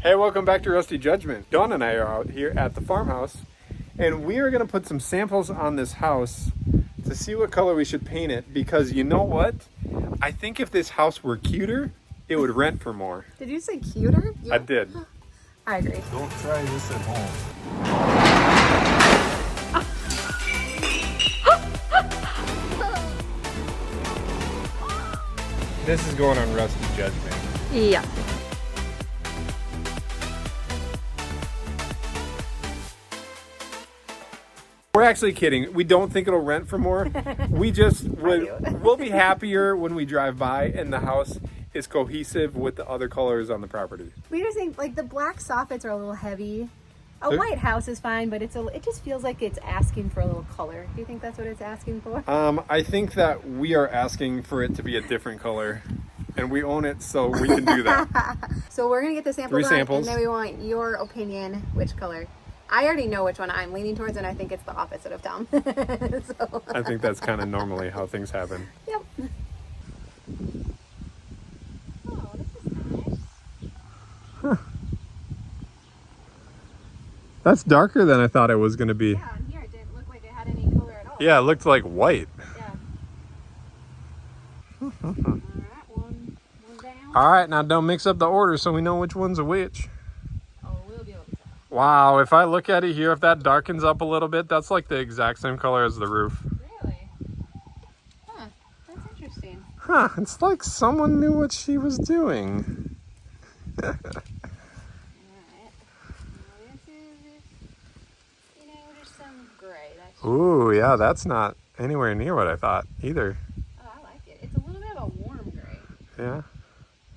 Hey, welcome back to Rusty Judgment. Dawn and I are out here at the farmhouse, and we are going to put some samples on this house to see what color we should paint it, because you know what? I think if this house were cuter, it would rent for more. Did you say cuter? I did. I agree. Don't try this at home. This is going on Rusty Judgment. Yeah. We're actually kidding. We don't think it'll rent for more. We just we'll be happier when we drive by and the house is cohesive with the other colors on the property. We just think like the black soffits are a little heavy. A white house is fine, but it just feels like it's asking for a little color. Do you think that's what it's asking for? I think that we are asking for it to be a different color, and we own it, so we can do that. So we're gonna get the samples, 3 samples. and then we want your opinion, which color. I already know which one I'm leaning towards, and I think it's the opposite of Tom. So. I think that's kind of normally how things happen. Yep. Oh, this is nice. That's darker than I thought it was going to be. Yeah, and here it didn't look like it had any color at all. Yeah, it looked like white. Yeah. All right, one down. All right, now don't mix up the order so we know which one's a which. Oh, we'll be able to tell. Wow, if I look at it here, if that darkens up a little bit, that's like the exact same color as the roof. Really? Huh, that's interesting. Huh, it's like someone knew what she was doing. All right. Now this is, just some gray. That's Ooh, yeah, that's not anywhere near what I thought either. Oh, I like it. It's a little bit of a warm gray. Yeah.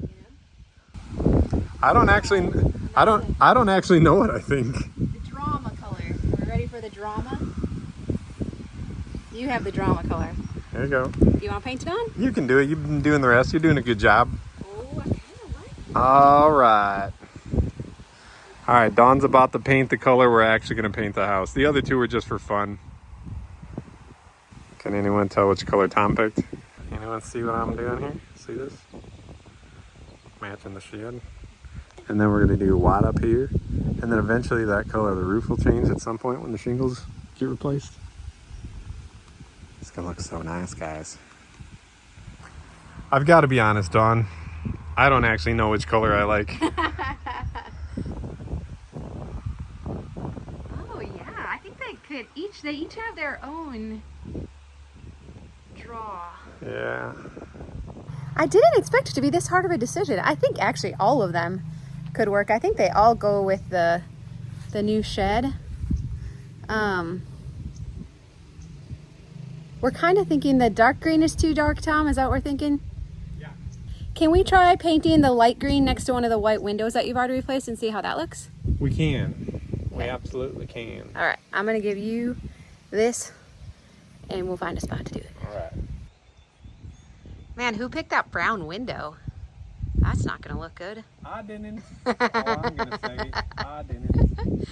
You know? I don't actually know what I think. The drama color. We're ready for the drama? You have the drama color. There you go. Do you want to paint it on? You can do it. You've been doing the rest. You're doing a good job. Oh, I kind of like it. All right. All right, Dawn's about to paint the color we're actually going to paint the house. The other two were just for fun. Can anyone tell which color Tom picked? Anyone see what I'm doing here? See this? Matching the shed. And then we're going to do white up here. And then eventually that color of the roof will change at some point when the shingles get replaced. It's going to look so nice, guys. I've got to be honest, Dawn. I don't actually know which color I like. Oh, yeah. I think they each have their own draw. Yeah. I didn't expect it to be this hard of a decision. I think actually all of them could work. I think they all go with the new shed. We're kind of thinking the dark green is too dark, Tom. Is that what we're thinking? Yeah. Can we try painting the light green next to one of the white windows that you've already replaced and see how that looks? We can. We absolutely can. All right, I'm gonna give you this and we'll find a spot to do it. All right. Man, who picked that brown window? That's not gonna look good. I didn't. All I'm gonna say, I didn't.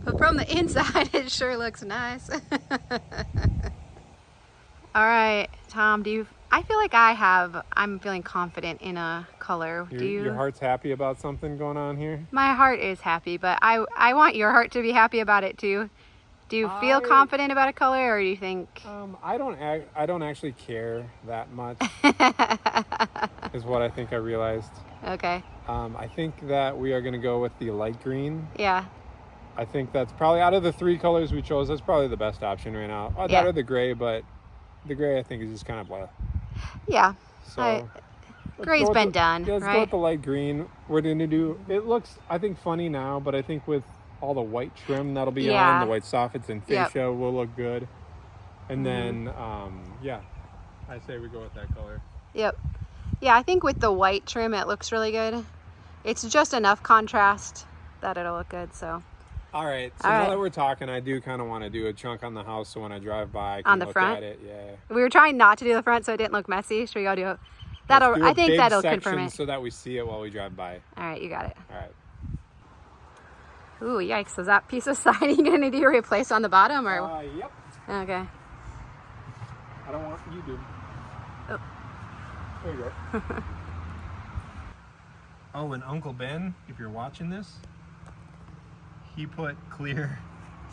But from the inside, it sure looks nice. All right, Tom, I feel like I'm feeling confident in a color. Your heart's happy about something going on here? My heart is happy, but I want your heart to be happy about it too. Do you feel confident about a color, or do you think? I don't actually care that much. Is what I think I realized. Okay. I think that we are gonna go with the light green. Yeah. I think that's probably, out of the 3 colors we chose, that's probably the best option right now. That or the gray, but the gray I think is just kind of blah. Yeah. So gray's been done, let's right? go with the light green. We're gonna do. It looks, I think, funny now, but I think with all the white trim that'll be on, the white soffits and fascia will look good. And then, I say we go with that color. Yep. Yeah, I think with the white trim, it looks really good. It's just enough contrast that it'll look good. So. All right. So now that we're talking, I do kind of want to do a chunk on the house, so when I drive by, I can look at it. Yeah. We were trying not to do the front so it didn't look messy. Should we go do it? I think that'll confirm it. So that we see it while we drive by. All right, you got it. All right. Ooh, yikes. Is that piece of siding going to need to replace on the bottom? Or? Yep. Okay. I don't want you to. Oh. There you go. Oh, and Uncle Ben, if you're watching this, he put clear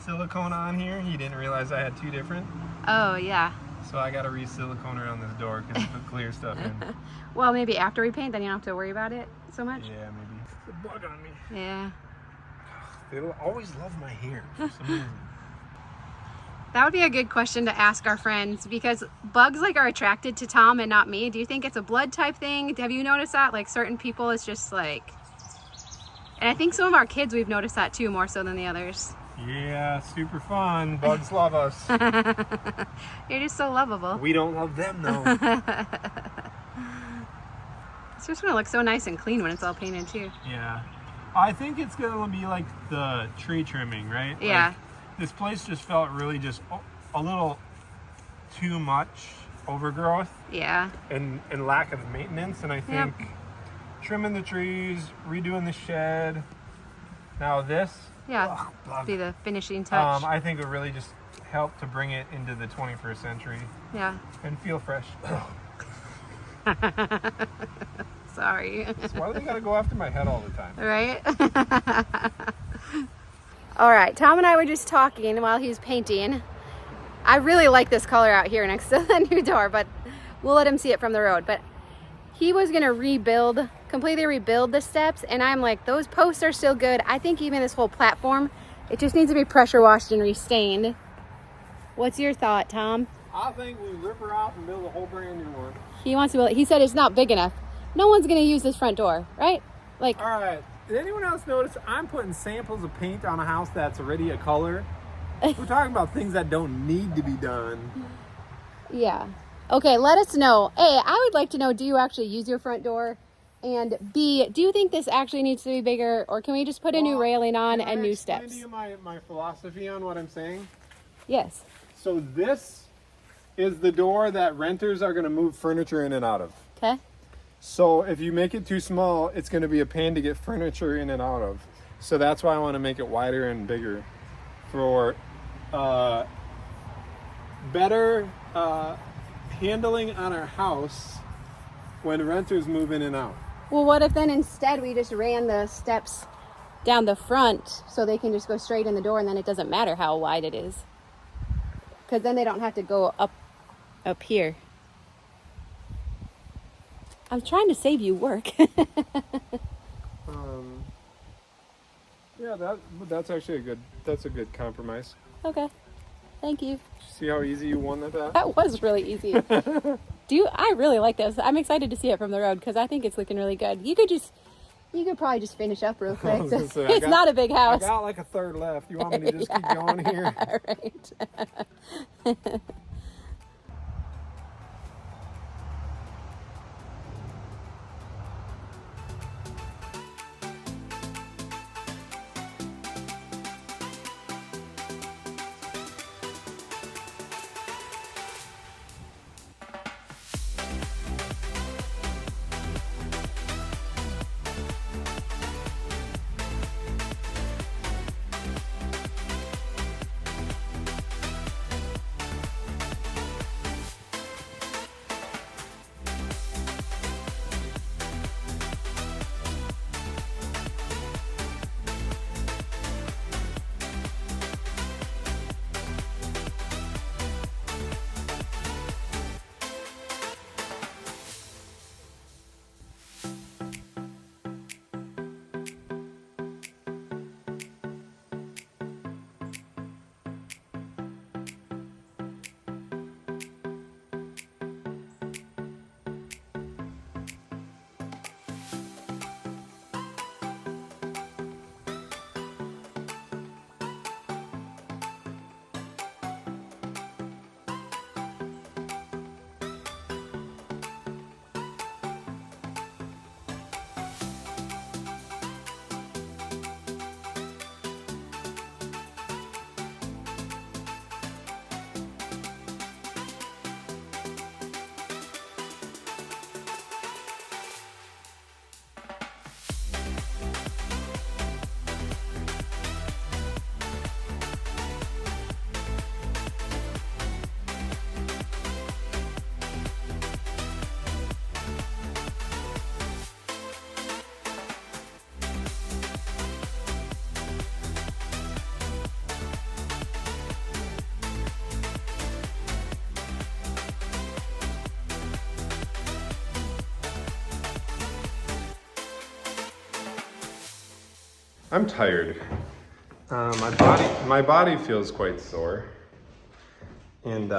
silicone on here. He didn't realize I had two different. Oh, yeah. So I got to re-silicone around this door because he put clear stuff in. Well, maybe after we paint, then you don't have to worry about it so much. Yeah, maybe. It's a bug on me. Yeah. They'll always love my hair for some reason. That would be a good question to ask our friends, because bugs like are attracted to Tom and not me. Do you think it's a blood type thing? Have you noticed that? Like certain people, it's just like, and I think some of our kids, we've noticed that too, more so than the others. Yeah, super fun. Bugs love us. You're just so lovable. We don't love them though. It's just gonna look so nice and clean when it's all painted too. Yeah. I think it's gonna be like the tree trimming, right? Yeah. Like, this place just felt really just a little too much overgrowth. Yeah. And lack of maintenance. And I think trimming the trees, redoing the shed. Now this. Yeah. Be the finishing touch. I think it really just help to bring it into the 21st century. Yeah. And feel fresh. Sorry. So why do they gotta go after my head all the time? Right? All right, Tom and I were just talking while he's painting. I really like this color out here next to the new door, but we'll let him see it from the road. But he was gonna completely rebuild the steps, and I'm like, those posts are still good. I think even this whole platform, it just needs to be pressure washed and restained. What's your thought, Tom? I think we rip her off and build a whole brand new one. He wants to build it. He said it's not big enough. No one's gonna use this front door, right? Like, all right. Did anyone else notice I'm putting samples of paint on a house that's already a color? We're talking about things that don't need to be done. yeah. Okay, let us know. A, I would like to know, do you actually use your front door? And B, do you think this actually needs to be bigger, or can we just put a new railing on and new steps? Can I explain to you my philosophy on what I'm saying? Yes. So this is the door that renters are going to move furniture in and out of. Okay. So if you make it too small, it's going to be a pain to get furniture in and out of. So that's why I want to make it wider and bigger for better handling on our house when renters move in and out. Well, what if then instead we just ran the steps down the front so they can just go straight in the door, and then it doesn't matter how wide it is? Because then they don't have to go up here. I'm trying to save you work. Yeah, that's actually a good compromise. Okay. Thank you. See how easy you won that? That was really easy. I really like this. I'm excited to see it from the road because I think it's looking really good. You could probably just finish up real quick. It's not a big house. I got like a third left. You want me to just keep going here? Right. I'm tired. My body feels quite sore, and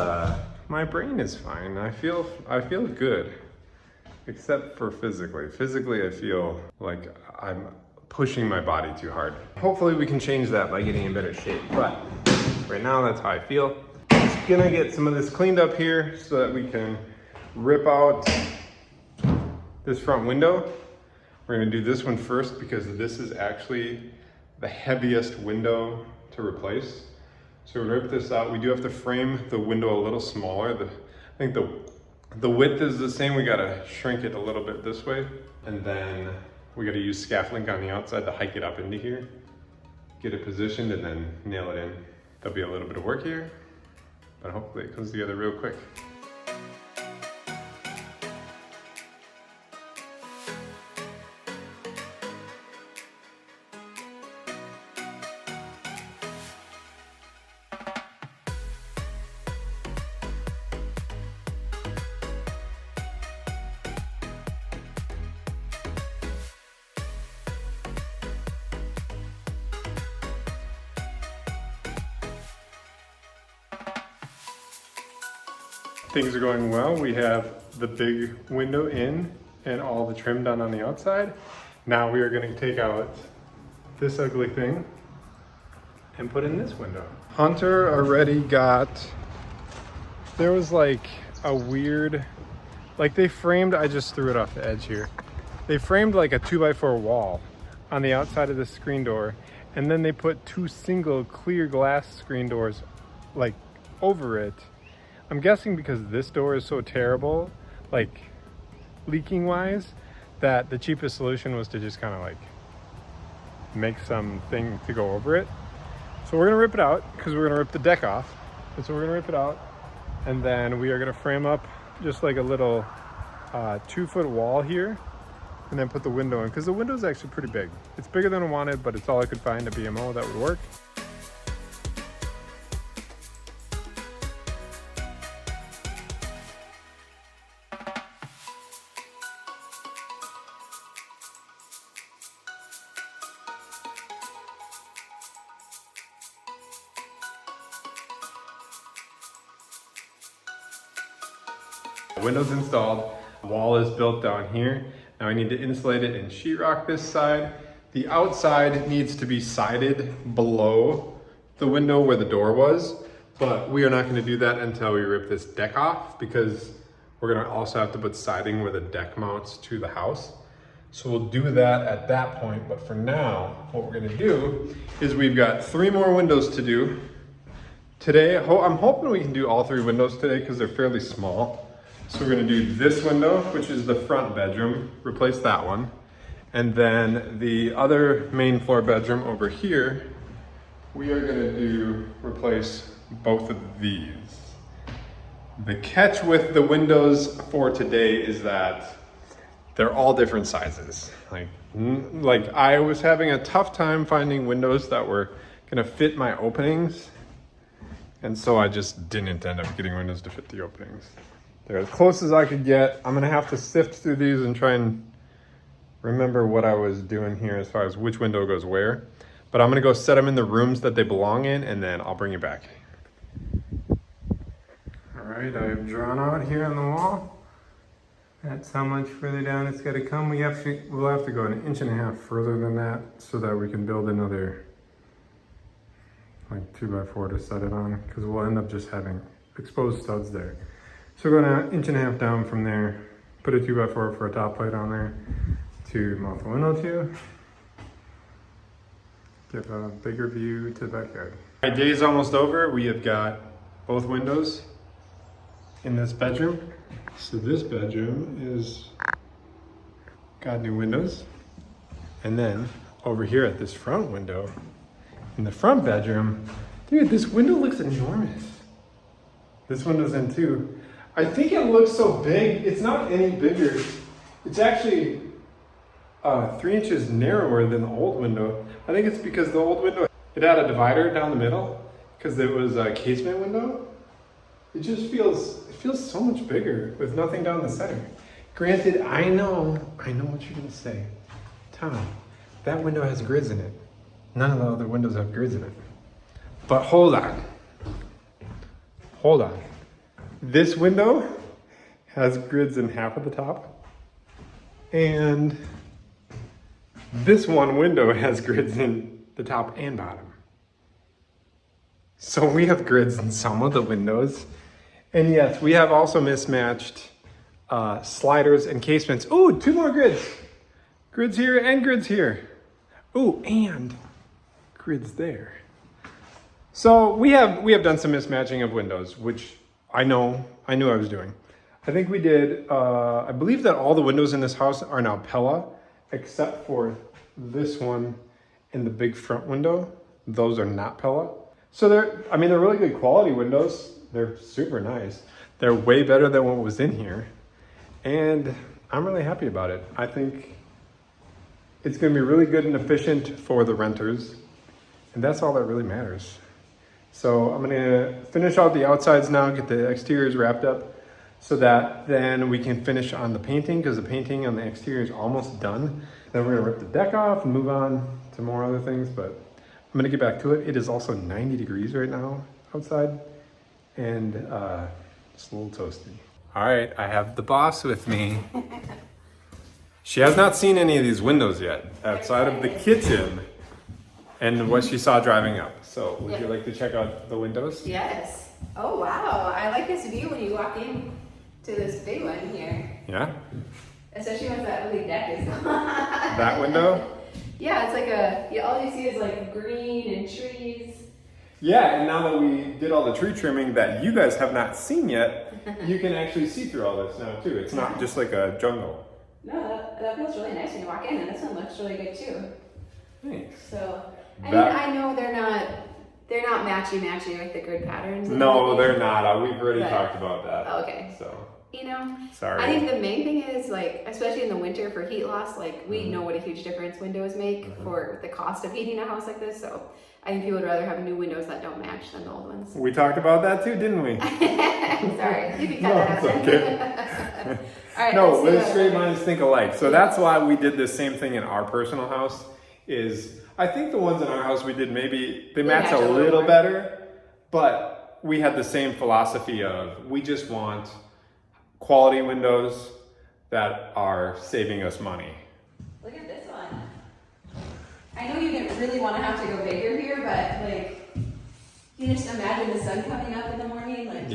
my brain is fine. I feel good, except for physically. Physically, I feel like I'm pushing my body too hard. Hopefully, we can change that by getting in better shape. But right now, that's how I feel. Just gonna get some of this cleaned up here so that we can rip out this front window. We're gonna do this one first because this is actually the heaviest window to replace. So we rip this out. We do have to frame the window a little smaller. I think the width is the same. We gotta shrink it a little bit this way. And then we gotta use scaffolding on the outside to hike it up into here, get it positioned, and then nail it in. There'll be a little bit of work here, but hopefully it comes together real quick. Things are going well. We have the big window in and all the trim done on the outside. Now we are going to take out this ugly thing and put in this window. Hunter already got, there was like a weird, like they framed, I just threw it off the edge here. They framed like a 2x4 wall on the outside of the screen door, and then they put two single clear glass screen doors like over it. I'm guessing because this door is so terrible, like leaking wise, that the cheapest solution was to just kind of like make something to go over it. So we're gonna rip it out because we're gonna rip the deck off. And so we're gonna rip it out, and then we are gonna frame up just like a little 2-foot wall here, and then put the window in, because the window is actually pretty big. It's bigger than I wanted, but it's all I could find at BMO that would work. Windows installed, wall is built down here. Now I need to insulate it and sheetrock this side. The outside needs to be sided below the window where the door was, but we are not going to do that until we rip this deck off, because we're going to also have to put siding where the deck mounts to the house. So we'll do that at that point, but for now, what we're going to do is we've got 3 more windows to do today. I'm hoping we can do all 3 windows today because they're fairly small. So we're gonna do this window, which is the front bedroom, replace that one. And then the other main floor bedroom over here, we are gonna replace both of these. The catch with the windows for today is that they're all different sizes. Like I was having a tough time finding windows that were gonna fit my openings. And so I just didn't end up getting windows to fit the openings. They're as close as I could get. I'm gonna have to sift through these and try and remember what I was doing here as far as which window goes where. But I'm gonna go set them in the rooms that they belong in, and then I'll bring you back. All right, I've drawn out here on the wall. That's how much further down it's gotta come. We'll have to go 1.5 inches further than that so that we can build another like 2x4 to set it on, because we'll end up just having exposed studs there. So we're going 1.5 inches down from there, put a 2x4 for a top plate on there to mount the window to. Give a bigger view to the backyard. All right, day is almost over. We have got both windows in this bedroom. So this bedroom is got new windows. And then over here at this front window, in the front bedroom, dude, this window looks enormous. This window's in too. I think it looks so big. It's not any bigger. It's actually 3 inches narrower than the old window. I think it's because the old window, it had a divider down the middle because it was a casement window. It just feels so much bigger with nothing down the center. Granted, I know what you're gonna say. Tom, that window has grids in it. None of the other windows have grids in it. But hold on. Hold on. This window has grids in half of the top. And this one window has grids in the top and bottom. So we have grids in some of the windows. And yes, we have also mismatched sliders and casements. Ooh, 2 more grids. Grids here and grids here. Ooh, and grids there. So we have done some mismatching of windows, which I knew I was doing. I think we did, I believe that all the windows in this house are now Pella, except for this one and the big front window. Those are not Pella. So they're really good quality windows. They're super nice. They're way better than what was in here. And I'm really happy about it. I think it's gonna be really good and efficient for the renters. And that's all that really matters. So I'm gonna finish out the outsides now, get the exteriors wrapped up so that then we can finish on the painting, because the painting on the exterior is almost done. Then we're gonna rip the deck off and move on to more other things, but I'm gonna get back to it. It is also 90 degrees right now outside and it's a little toasty. All right, I have the boss with me. She has not seen any of these windows yet outside of the kitchen and what she saw driving up. So would you like to check out the windows? Yes. Oh, wow. I like this view when you walk in to this big one here. Yeah? Especially once that ugly deck is gone. That window? Yeah, it's like all you see is like green and trees. Yeah, and now that we did all the tree trimming that you guys have not seen yet, you can actually see through all this now too. It's not just like a jungle. No, that feels really nice when you walk in, and this one looks really good too. Thanks. So, I know they're not matchy with the grid patterns. No, they're not. We've already talked about that. Okay. So. Sorry. I think the main thing is, like, especially in the winter for heat loss, like, we know what a huge difference windows make for the cost of heating a house like this. So I think people would rather have new windows that don't match than the old ones. We talked about that too, didn't we? Sorry, you can cut that out. Okay. All right, no, let straight minds think alike. So that's why we did the same thing in our personal house. I think the ones in our house we did, maybe they match a little better, but we had the same philosophy of we just want quality windows that are saving us money. Look at this one. I know you didn't really want to have to go bigger here, but like, you just imagine the sun coming up in the morning, like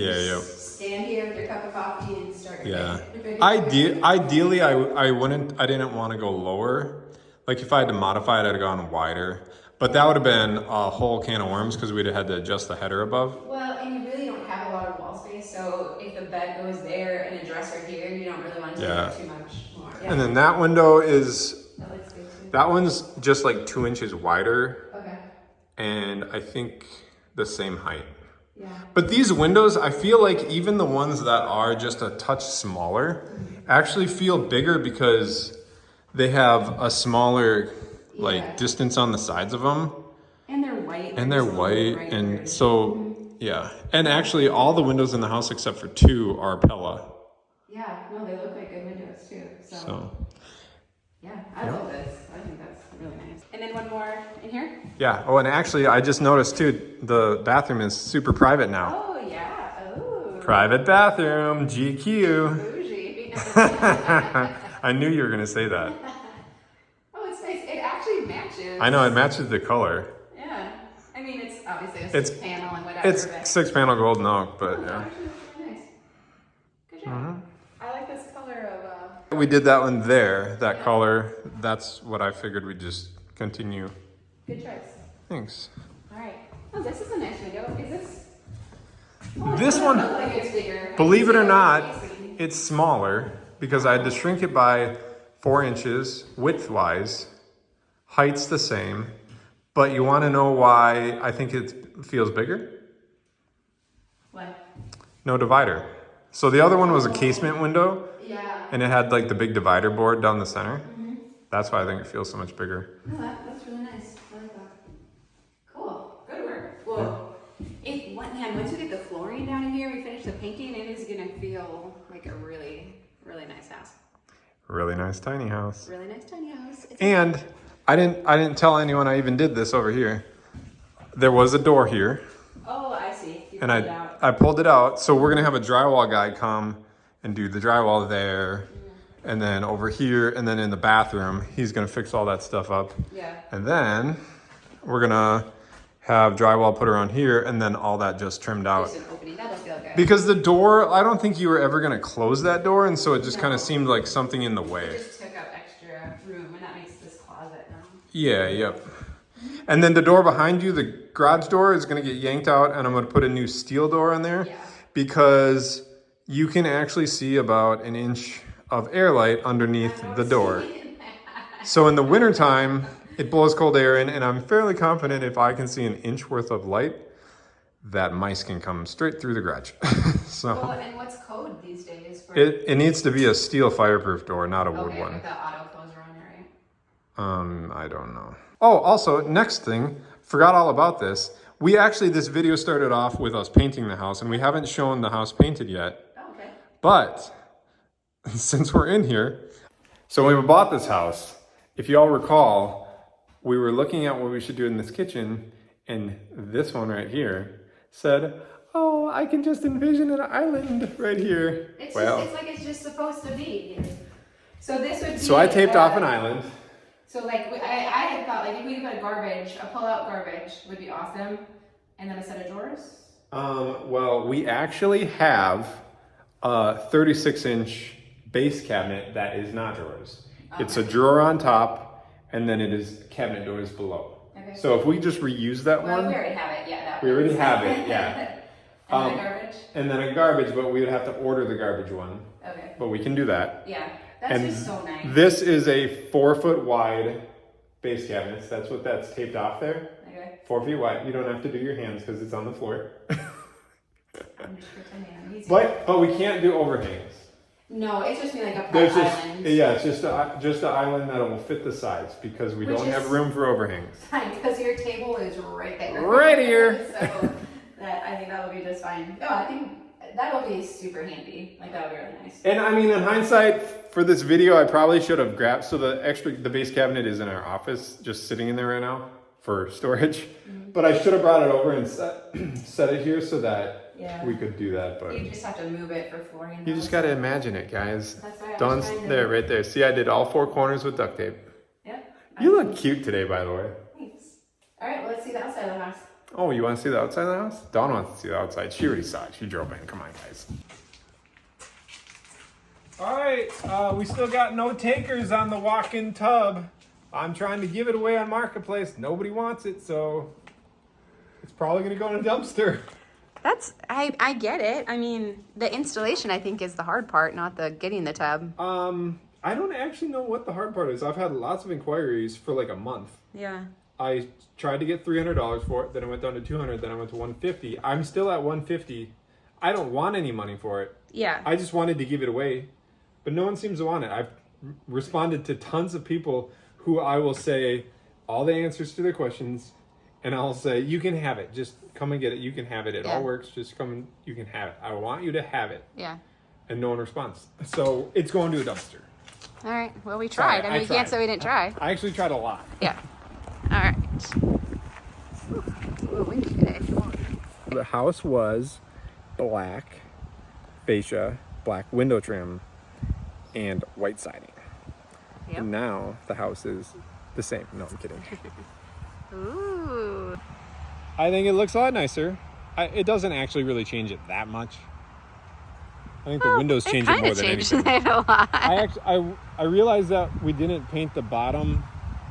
stand here with your cup of coffee and start. Yeah. Ideally, I didn't want to go lower. Like if I had to modify it, I'd have gone wider. But that would have been a whole can of worms because we'd have had to adjust the header above. Well, and you really don't have a lot of wall space, so if the bed goes there and a dresser here, you don't really want to do too much more. Yeah. And then that window is, that looks good too. That one's just like 2 inches wider. Okay. And I think the same height. Yeah. But these windows, I feel like even the ones that are just a touch smaller actually feel bigger because they have a smaller distance on the sides of them. And they're white. And they're white. And so, yeah. And actually all the windows in the house except for 2 are Pella. Yeah, no, they look like good windows too. So. Yeah, I love this. I think that's really nice. And then one more in here? Yeah. Oh, and actually I just noticed too, the bathroom is super private now. Oh, yeah. Oh. Private bathroom, GQ. Bougie. I knew you were going to say that. Oh, it's nice. It actually matches. I know, it matches the color. Yeah. I mean, it's obviously a 6-panel and whatever. It's 6-panel golden oak, but yeah. Actually, it's really nice. Good job. I like this color of... We did that one there, that color. That's what I figured we'd just continue. Good choice. Thanks. All right. Oh, this is a nice window. Is this... This one, like it's bigger. believe it or not, it's smaller because I had to shrink it by 4 inches width-wise. Height's the same, but you want to know why I think it feels bigger? What? No divider. So the other one was a casement window. Yeah. And it had like the big divider board down the center. That's why I think it feels so much bigger. Oh, that's really nice. I like that. Cool. Good work. Well, once we get the flooring down in here, we finish the painting, it is going to feel like a really, really nice house. Really nice tiny house. Really nice tiny house. And I didn't tell anyone I even did this over here. There was a door here. Oh, I see. You And pulled it out. I pulled it out. So we're gonna have a drywall guy come and do the drywall there. And then over here, and then in the bathroom, he's gonna fix all that stuff up. Yeah. And then we're gonna have drywall put around here, and then all that just trimmed out. Just an opening. That'll feel good. Because the door, I don't think you were ever gonna close that door, and so it just kind of seemed like something in the way. It just took up extra room, and that makes this closet now. Yeah, yep. And then the door behind you, the garage door, is gonna get yanked out, and I'm gonna put a new steel door in there. Yeah. Because you can actually see about an inch of air light underneath the door. So in the wintertime, it blows cold air in, and I'm fairly confident if I can see an inch worth of light, that mice can come straight through the garage. So Well, and what's code these days? For... it needs to be a steel fireproof door, not a wood Okay, one. with the auto closer on it, right? I don't know. Oh, also, next thing, forgot all about this. This video started off with us painting the house, and we haven't shown the house painted yet. Oh, okay. But since we're in here, so when we bought this house, if you all recall, we were looking at what we should do in this kitchen, and this one right here said, oh, I can just envision an island right here. It's like it's just supposed to be. So this would be... So I taped off an island. So like, I had thought like if we could put a pull-out garbage would be awesome. And then a set of drawers? Well, we actually have a 36-inch base cabinet that is not drawers. Okay. It's a drawer on top, and then it is cabinet doors below. Okay. So if we just reuse that one... we already have it, yeah. We already have it, yeah. And then a garbage? And then a garbage, but we would have to order the garbage one. Okay. But we can do that. Yeah, that's just so nice. This is a 4-foot wide base cabinet. That's what that's taped off there. Okay. 4 feet wide. You don't have to do your hands because it's on the floor. I'm just pretending I'm easy. But we can't do overhangs. No, it's just like a prep island. Yeah, it's just an island that will fit the sides because we don't have room for overhangs. Fine, because your table is right there. Right here. So I think that'll be just fine. No, I think that'll be super handy. Like that'll be really nice. And I mean, in hindsight, for this video, I probably should have grabbed. So the base cabinet is in our office, just sitting in there right now for storage. Mm-hmm. But I should have brought it over and set it here so that we could do that. But you just have to move it for flooring. You just got to imagine it, guys. That's right. Dawn's there, right there. See, I did all 4 corners with duct tape. Yep. You look cute today, by the way. Thanks. All right, well, let's see the outside of the house. Oh, you want to see the outside of the house? Dawn wants to see the outside. She already saw it. She drove in. Come on, guys. All right, we still got no takers on the walk-in tub. I'm trying to give it away on Marketplace. Nobody wants it, so it's probably going to go in a dumpster. I get it. I mean, the installation, I think, is the hard part, not the getting the tub. I don't actually know what the hard part is. I've had lots of inquiries for like a month. Yeah. I tried to get $300 for it, then I went down to $200, then I went to $150. I'm still at $150. I don't want any money for it. Yeah. I just wanted to give it away, but no one seems to want it. I've responded to tons of people who I will say all the answers to their questions, and I'll say, you can have it. Just come and get it. You can have it. It all works. Just come and you can have it. I want you to have it. Yeah. And no one responds. So it's going to a dumpster. All right. Well, we tried. I mean, you can't say we didn't try. I actually tried a lot. Yeah. All right. Ooh, it's a little windy today. The house was black fascia, black window trim, and white siding. Yep. And now the house is the same. No, I'm kidding. Ooh. I think it looks a lot nicer. It doesn't actually really change it that much. I think the windows change it more than anything. It a lot. I realized that we didn't paint the bottom,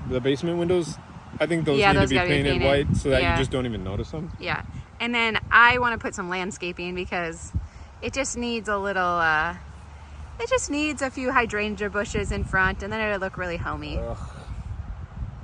the basement windows. I think those need to be painted white so that you just don't even notice them. Yeah. And then I want to put some landscaping because it just needs a little, it just needs a few hydrangea bushes in front, and then it'll look really homey.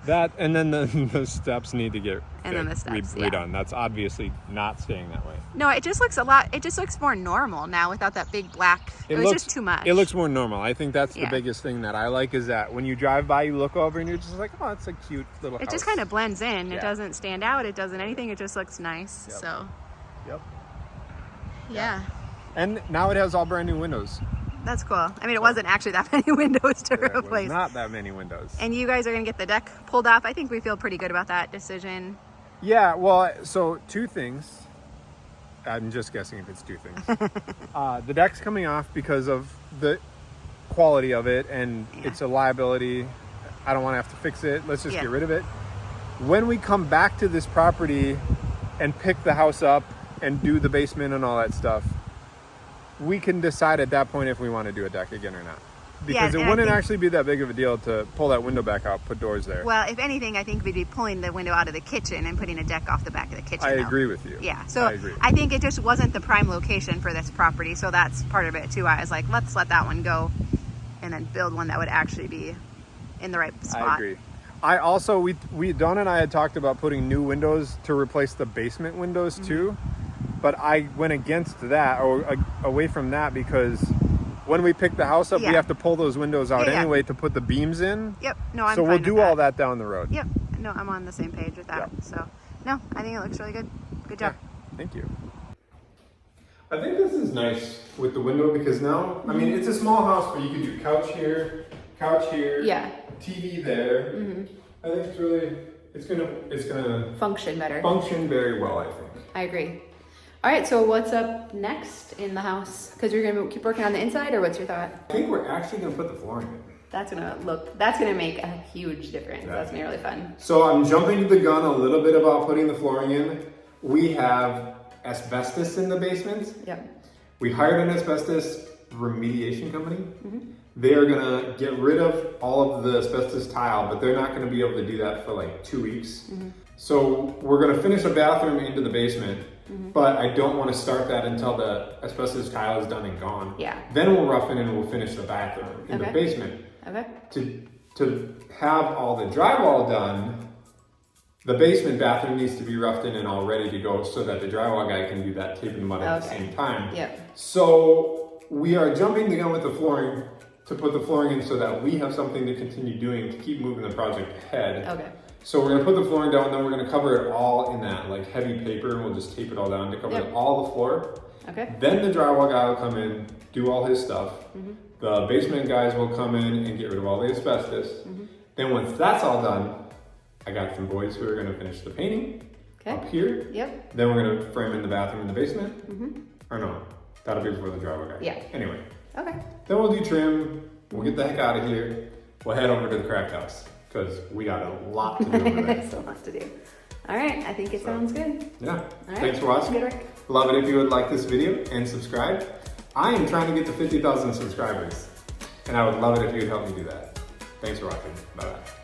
That, and then the steps need to get redone. That's obviously not staying that way. No, it just looks it just looks more normal now without that big black. It was just too much. It looks more normal. I think that's the biggest thing that I like is that when you drive by, you look over and you're just like, oh, it's a cute little house. It just kind of blends in. It doesn't stand out. It doesn't anything. It just looks nice. Yep. So. Yep. Yeah. And now it has all brand new windows. That's cool. I mean, it wasn't actually that many windows to There was replace. not that many windows. And you guys are gonna get the deck pulled off. I think we feel pretty good about that decision. Yeah, well, so two things. I'm just guessing if it's two things. The deck's coming off because of the quality of it, and it's a liability. I don't want to have to fix it. Let's just get rid of it. When we come back to this property and pick the house up and do the basement and all that stuff, we can decide at that point if we want to do a deck again or not. Because it wouldn't actually be that big of a deal to pull that window back out, put doors there. Well, if anything, I think we'd be pulling the window out of the kitchen and putting a deck off the back of the kitchen. I agree with you. Yeah, so I agree. I think it just wasn't the prime location for this property, so that's part of it too. I was like, let's let that one go and then build one that would actually be in the right spot. I agree. I also, Dawn and I had talked about putting new windows to replace the basement windows too. But I went against that, or away from that, because when we pick the house up, we have to pull those windows out anyway to put the beams in. Yep. No, I'm so fine we'll with do that. all that down the road. Yep. No, I'm on the same page with that. So, no, I think it looks really good. Good job. Yeah, thank you. I think this is nice with the window because now, I mean, it's a small house, but you can do couch here, TV there. I think it's really, it's gonna function better. Function very well, I think. I agree. All right, so what's up next in the house? Because you're gonna keep working on the inside, or what's your thought? I think we're actually gonna put the flooring in. That's gonna make a huge difference. That's gonna be really fun. So I'm jumping the gun a little bit about putting the flooring in. We have asbestos in the basement. Yep. We hired an asbestos remediation company. They are gonna get rid of all of the asbestos tile, but they're not gonna be able to do that for like 2 weeks. So we're gonna finish a bathroom into the basement, but I don't wanna start that until the asbestos tile is done and gone. Yeah. Then we'll rough it and we'll finish the bathroom in the basement. Okay. To have all the drywall done, the basement bathroom needs to be roughed in and all ready to go so that the drywall guy can do that tape and mud at the same time. Yep. So we are jumping the gun with the flooring to put the flooring in so that we have something to continue doing to keep moving the project ahead. Okay. So we're gonna put the flooring down, and then we're gonna cover it all in that like heavy paper, and we'll just tape it all down to cover all the floor. Okay. Then the drywall guy will come in, do all his stuff. The basement guys will come in and get rid of all the asbestos. Then once that's all done, I got some boys who are gonna finish the painting up here. Yep. Then we're gonna frame in the bathroom in the basement. Or no, that'll be before the drywall guy. Yeah. Anyway. Okay. Then we'll do trim. We'll get the heck out of here. We'll head over to the craft house because we got a lot to do over there. Still lots to do. All right, I think it sounds good. Yeah. All right. Thanks for watching. Good work. Love it if you would like this video and subscribe. I am trying to get to 50,000 subscribers, and I would love it if you would help me do that. Thanks for watching. Bye-bye.